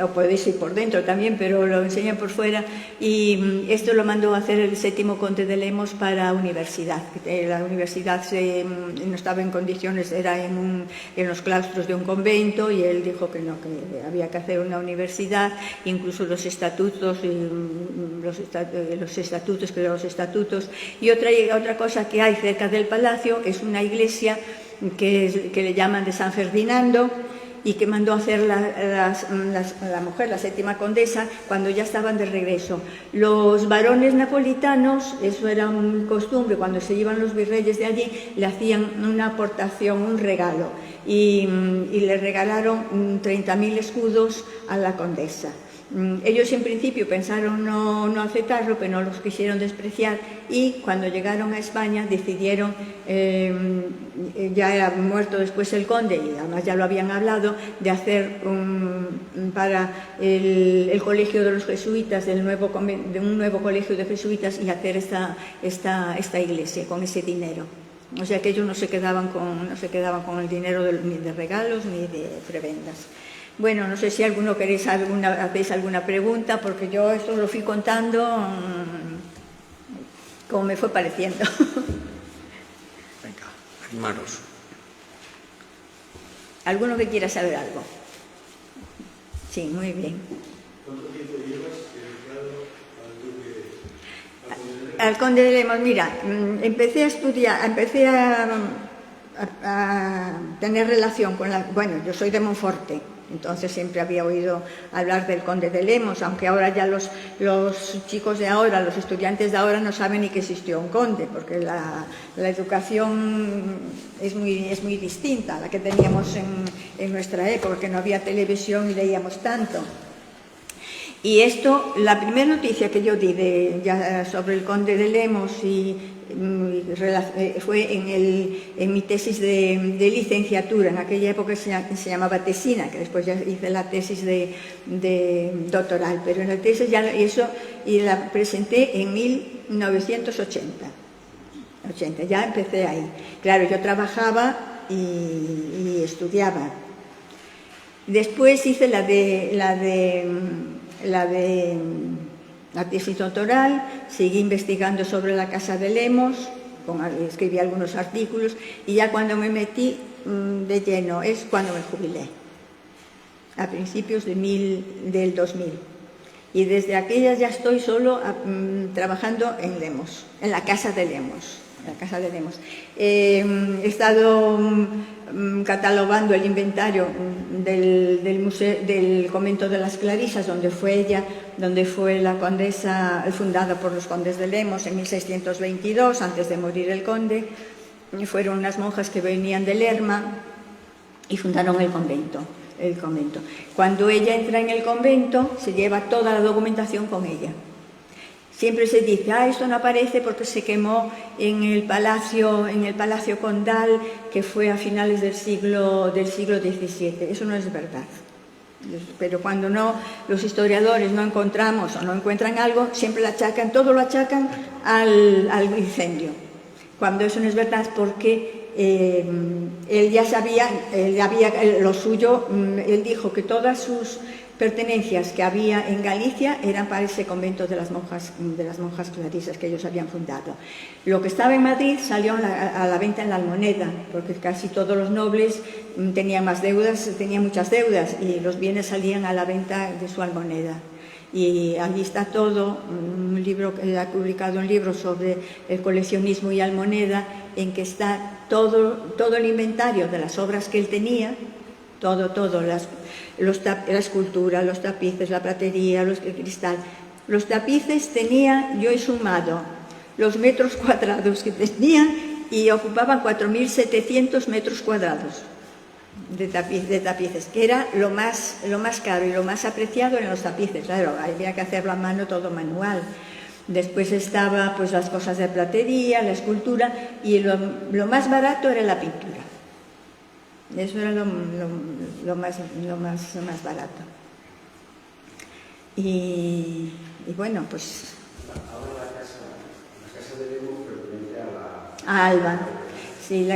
S1: o podéis ir por dentro también, pero lo enseñan por fuera, y esto lo mandó a hacer el séptimo conde de Lemos para universidad. La universidad no estaba en condiciones, era en los claustros de un convento, y él dijo que no, que había que hacer una universidad, incluso los estatutos, y otra cosa que hay cerca del palacio es una iglesia que le llaman de San Ferdinando, y que mandó hacer la mujer, la séptima condesa, cuando ya estaban de regreso. Los varones napolitanos, eso era una costumbre, cuando se iban los virreyes de allí, le hacían una aportación, un regalo, y le regalaron 30.000 escudos a la condesa. Ellos en principio pensaron no aceptarlo, pero no los quisieron despreciar, y cuando llegaron a España decidieron, ya era muerto después el conde y además ya lo habían hablado, de hacer para el colegio de los jesuitas, de un nuevo colegio de jesuitas, y hacer esta iglesia con ese dinero. O sea que ellos no se quedaban con el dinero ni de regalos ni de prebendas. Bueno, no sé si alguno hacéis alguna pregunta, porque yo esto lo fui contando como me fue pareciendo.
S2: Venga, animaros.
S1: ¿Alguno que quiera saber algo? Sí, muy bien.
S3: ¿Cuánto tiempo llevas dedicado
S1: al conde de Lemos? Mira, empecé a estudiar, empecé a tener relación con bueno, yo soy de Monforte, entonces siempre había oído hablar del conde de Lemos, aunque ahora ya los chicos de ahora, los estudiantes de ahora no saben ni que existió un conde, porque la educación es muy distinta a la que teníamos en nuestra época, que no había televisión y leíamos tanto. Y esto, la primera noticia que yo di sobre el conde de Lemos fue en mi tesis de licenciatura. En aquella época se llamaba tesina, que después ya hice la tesis de doctoral, pero en la tesis y la presenté en 1980. Ya empecé ahí. Claro, yo trabajaba y estudiaba. Después hice la tesis doctoral, seguí investigando sobre la Casa de Lemos, escribí algunos artículos, y ya cuando me metí de lleno es cuando me jubilé, a principios del 2000. Y desde aquella ya estoy solo trabajando en Lemos, en la Casa de Lemos. He estado catalogando el inventario del convento de las Clarisas, donde fue la condesa, fundada por los condes de Lemos en 1622, antes de morir el conde. Fueron unas monjas que venían de Lerma y fundaron el convento. Cuando ella entra en el convento, se lleva toda la documentación con ella. Siempre se dice, esto no aparece porque se quemó en el palacio condal, que fue a finales del siglo XVII. Eso no es verdad. Pero cuando los historiadores no encontramos o no encuentran algo, siempre todo lo achacan al incendio. Cuando eso no es verdad, porque él ya sabía, lo suyo, él dijo que todas pertenencias que había en Galicia eran para ese convento de las monjas clarisas que ellos habían fundado. Lo que estaba en Madrid salió a la venta en la Almoneda, porque casi todos los nobles tenían más deudas, tenían muchas deudas, y los bienes salían a la venta de su Almoneda. Y allí está todo, un libro que ha publicado un libro sobre el coleccionismo y Almoneda, en que está todo el inventario de las obras que él tenía, todo, la escultura, los tapices, la platería, el cristal. Los tapices yo he sumado los metros cuadrados que tenían y ocupaban 4.700 metros cuadrados de tapices, que era lo más caro y lo más apreciado en los tapices. Claro, había que hacerlo a mano, todo manual. Después estaba pues las cosas de platería, la escultura, y lo más barato era la pintura. Eso era lo más barato. Y bueno, pues...
S3: Ahora la casa de Lemos pertenece
S1: a Alba. Sí,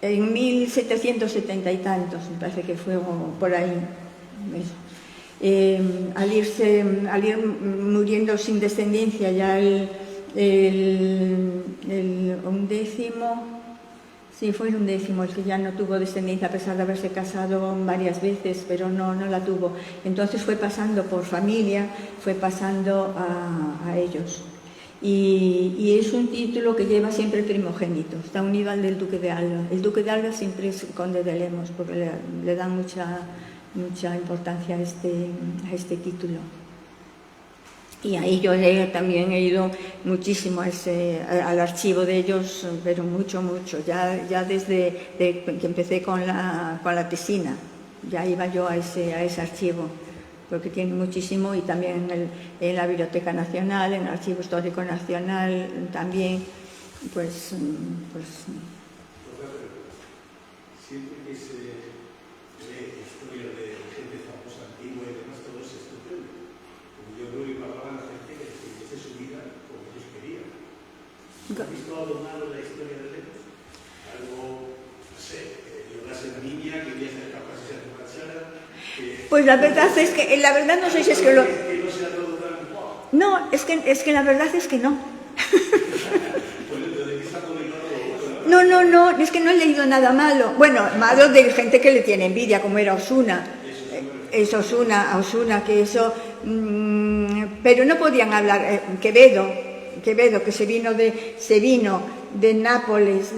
S1: en 1770 y tantos, me parece que fue por ahí. Al ir muriendo sin descendencia ya el undécimo... Sí, fue el undécimo el que ya no tuvo descendencia, a pesar de haberse casado varias veces, pero no la tuvo. Entonces fue pasando por familia, fue pasando a ellos. Y es un título que lleva siempre el primogénito, está unido al del Duque de Alba. El Duque de Alba siempre es conde de Lemos, porque le dan mucha importancia a este título. Y ahí yo también he ido muchísimo al archivo de ellos, pero mucho, ya desde que empecé con la tesina, ya iba yo a ese archivo, porque tiene muchísimo, y también en la Biblioteca Nacional, en el Archivo Histórico Nacional también, pues
S3: siempre que se lee historia de gente famosa, antigua y demás, todo es estupendo. Yo creo que pagaban a la gente que hiciese su vida como ellos querían. ¿Has visto algo malo en la historia de Lemos? Algo, no sé, violase a la niña, que quería ser capaz de ser embarazada.
S1: Pues la verdad no sé si es que lo...
S3: Que no sea todo tan...
S1: No, es que la verdad es que no.
S3: Pues entonces está todo ignorado.
S1: No, es que no he leído nada malo. Bueno, malo de gente que le tiene envidia, como era Osuna. Es Osuna, que eso... pero no podían hablar. Quevedo, que se vino de Nápoles,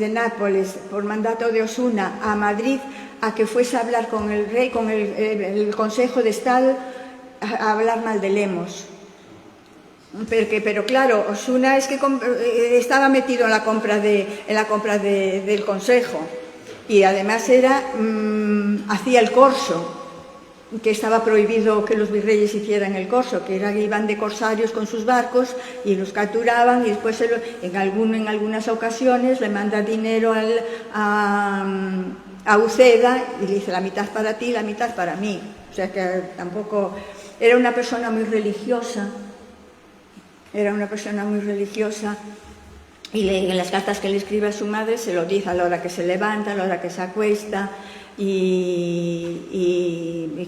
S1: por mandato de Osuna, a Madrid, a que fuese a hablar con el rey, con el Consejo de Estado, a hablar mal de Lemos. Pero claro, Osuna es que estaba metido en la compra del Consejo, y además hacía el corso, que estaba prohibido que los virreyes hicieran el corso, que iban de corsarios con sus barcos y los capturaban, y después en algunas ocasiones le manda dinero a Uceda y le dice: la mitad para ti, la mitad para mí. O sea que tampoco... Era una persona muy religiosa, y en las cartas que le escribe a su madre se lo dice a la hora que se levanta, a la hora que se acuesta, y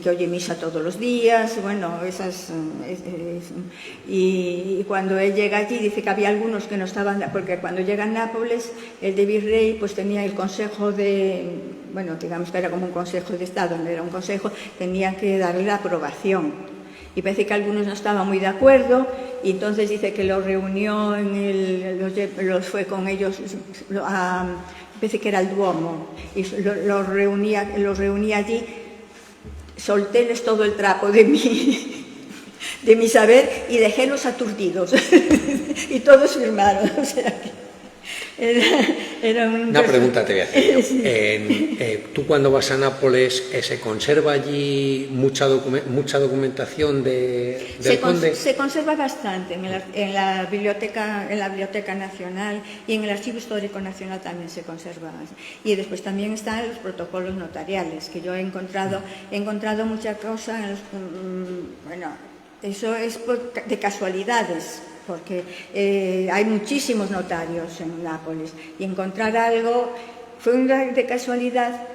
S1: que oye misa todos los días. Bueno, y cuando él llega allí dice que había algunos que no estaban, porque cuando llega a Nápoles, el de virrey pues tenía el consejo digamos que era como un consejo de Estado, no era un consejo, tenía que darle la aprobación, y parece que algunos no estaban muy de acuerdo, y entonces dice que los reunió los fue con ellos parece que era el Duomo, y los reunía allí. Soltéles todo el trapo de mi saber y dejélos aturdidos y todos firmaron. O sea que era
S2: una pregunta te voy a hacer.
S1: Sí.
S2: Tú cuando vas a Nápoles, ¿se conserva allí mucha documentación del conde?
S1: Se conserva bastante en la Biblioteca Nacional, y en el Archivo Histórico Nacional también se conserva. Y después también están los protocolos notariales, que yo he encontrado mucha cosa. Bueno, eso es de casualidades, porque hay muchísimos notarios en Nápoles, y encontrar algo fue de casualidad,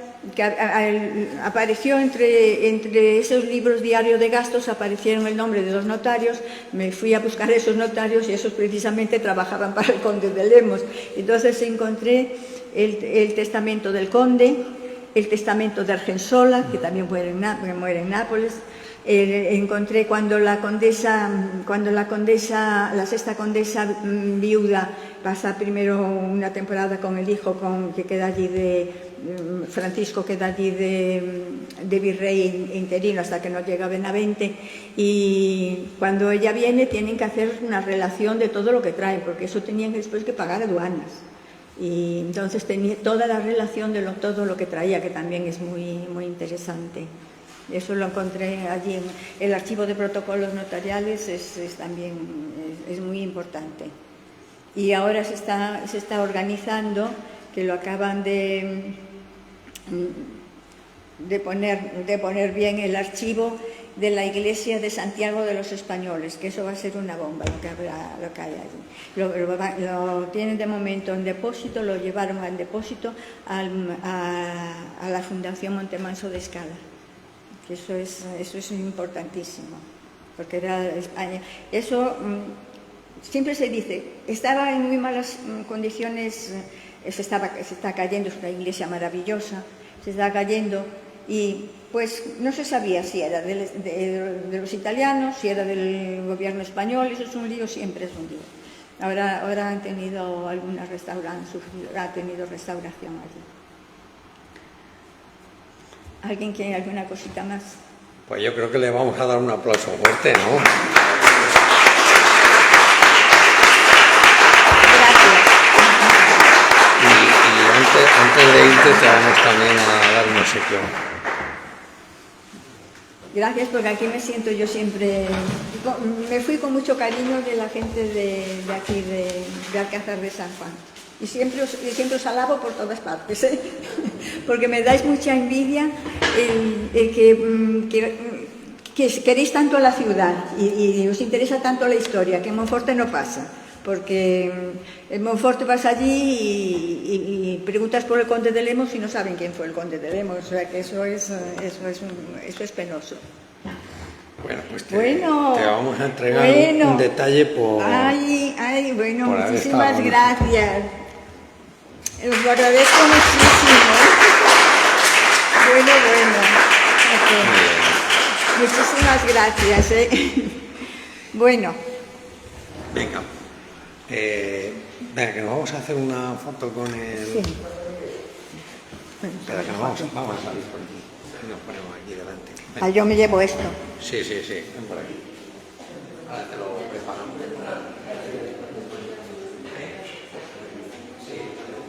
S1: apareció entre esos libros diario de gastos, aparecieron el nombre de 2 notarios, me fui a buscar esos notarios y esos precisamente trabajaban para el conde de Lemos. Entonces encontré el testamento del conde, el testamento de Argensola, que también muere en Nápoles. Encontré cuando la sexta condesa viuda pasa primero una temporada con el hijo que queda allí Francisco queda allí de virrey interino hasta que no llega Benavente, y cuando ella viene tienen que hacer una relación de todo lo que traen, porque eso tenían después que pagar aduanas, y entonces tenía toda la relación de todo lo que traía, que también es muy, muy interesante. Eso lo encontré allí en el archivo de protocolos notariales, también es muy importante. Y ahora se está organizando, que lo acaban de poner bien, el archivo de la iglesia de Santiago de los Españoles, que eso va a ser una bomba lo que hay allí. Lo tienen de momento en depósito, lo llevaron al depósito a la Fundación Montemanso de Escala. Eso es importantísimo, porque era España. Eso siempre se dice, estaba en muy malas condiciones, se está cayendo, es una iglesia maravillosa, se está cayendo, y pues no se sabía si era de los italianos, si era del gobierno español. Eso es un lío, siempre es un lío. Ahora han tenido algunas ha tenido restauración allí. ¿Alguien quiere alguna cosita más?
S2: Pues yo creo que le vamos a dar un aplauso fuerte, ¿no?
S1: Gracias.
S2: Y antes de irte te vamos también a dar un obsequio.
S1: Gracias, porque aquí me siento yo siempre... Me fui con mucho cariño de la gente de aquí, de Alcázar de San Juan. Y siempre os alabo por todas partes, ¿eh? Porque me dais mucha envidia que queréis tanto a la ciudad y os interesa tanto la historia, que en Monforte no pasa. Porque en Monforte vas allí y preguntas por el conde de Lemos y no saben quién fue el conde de Lemos. O sea que eso es penoso.
S2: Bueno, pues te vamos a entregar un detalle por...
S1: Bueno,
S2: por
S1: muchísimas gracias. Os lo agradezco muchísimo. Bueno. Okay. Muchísimas gracias, ¿eh? Bueno.
S2: Venga. Venga, que nos vamos a hacer una foto con el...
S1: Sí.
S2: Espera, que nos vamos a salir por aquí. Nos ponemos aquí delante.
S1: Yo me llevo esto.
S2: Sí. Ven por aquí. Ahora te lo...